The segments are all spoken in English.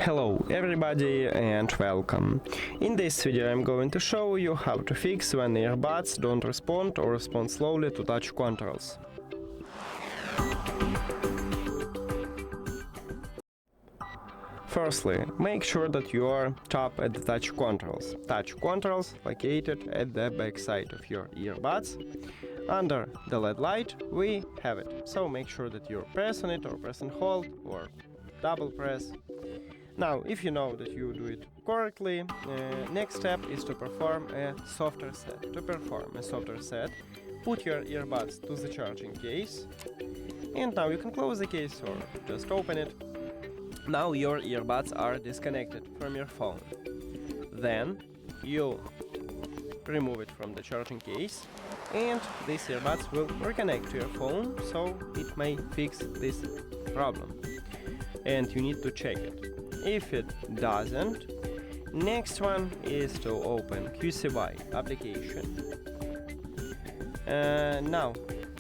Hello everybody and welcome. In this video I'm going to show you how to fix when earbuds don't respond or respond slowly to touch controls. Firstly, make sure that you are tap at the touch controls. Touch controls located at the back side of your earbuds. Under the LED light we have it, so make sure that you press on it or press and hold or double press. Now, if you know that you do it correctly, next step is to perform a soft reset. To perform a soft reset, put your earbuds to the charging case, and now you can close the case or just open it. Now your earbuds are disconnected from your phone. Then you remove it from the charging case, and these earbuds will reconnect to your phone, so it may fix this problem. And you need to check it. If it doesn't, next one is to open QCY application. Now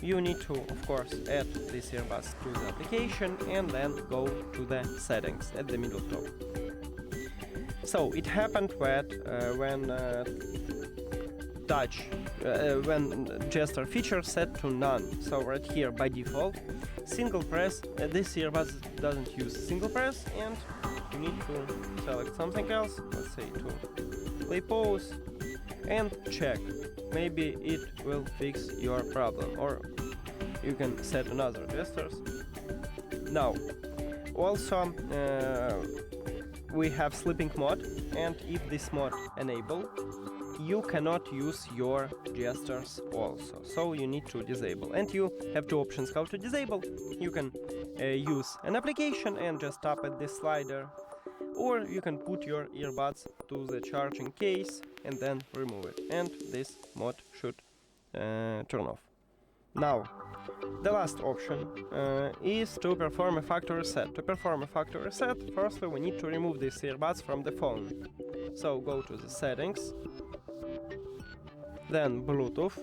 you need to, of course, add these earbuds to the application and then go to the settings at the middle top. So it happened that when gesture feature set to none. So right here by default, single press. This earbuds doesn't use single press, and you need to select something else. Let's say to play pause and check. Maybe it will fix your problem, or you can set another gestures. Now, also we have sleeping mode, and if this mode enabled, you cannot use your gestures also, so you need to disable. And you have two options how to disable. You can use an application and just tap at this slider, or you can put your earbuds to the charging case and then remove it, and this mode should turn off. Now, the last option is to perform a factory reset. To perform a factory reset, firstly we need to remove these earbuds from the phone. So go to the settings, then Bluetooth,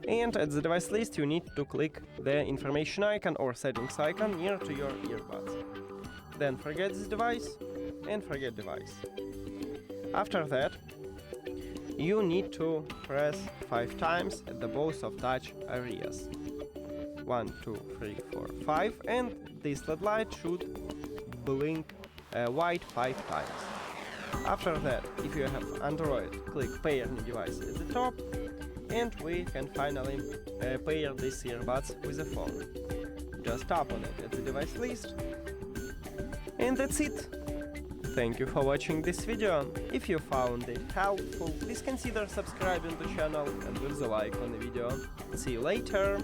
and at the device list you need to click the information icon or settings icon near to your earbuds. Then forget this device and forget device. After that, you need to press 5 times at the both of touch areas. 1, 2, 3, 4, 5, and this LED light should blink white 5 times. After that, if you have Android, click pair new device at the top, and we can finally pair these earbuds with the phone. Just tap on it at the device list, and that's it. Thank you for watching this video. If you found it helpful, please consider subscribing to the channel and leave a like on the video. See you later!